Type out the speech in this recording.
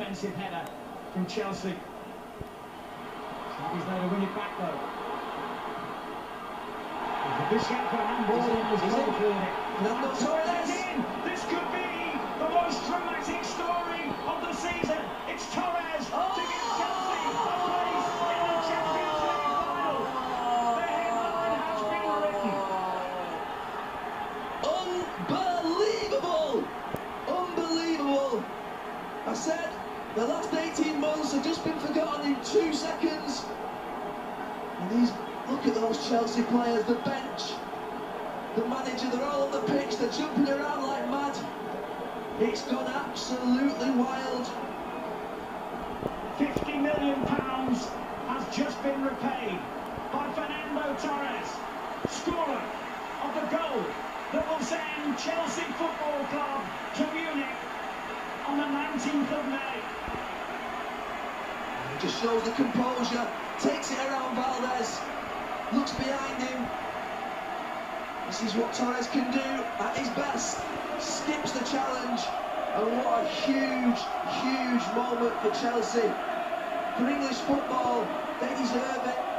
defensive header from Chelsea. He's there to win it back though. This for handball was called for it. Fernando Torres! This could be the most dramatic story of the season. It's Torres to give Chelsea a place in the Champions League final. The headline has been written. Unbelievable! Unbelievable! I said the last 18 months have just been forgotten in 2 seconds. And these, look at those Chelsea players, the bench, the manager, they're all on the pitch, they're jumping around like mad. It's gone absolutely wild. £50 million has just been repaid by Fernando Torres, scorer of the goal that will send Chelsea Football Club to Munich on the 19th of May. He just shows the composure, takes it around Valdez, looks behind him. This is what Torres can do at his best. Skips the challenge, and what a huge, huge moment for Chelsea. For English football, they deserve it.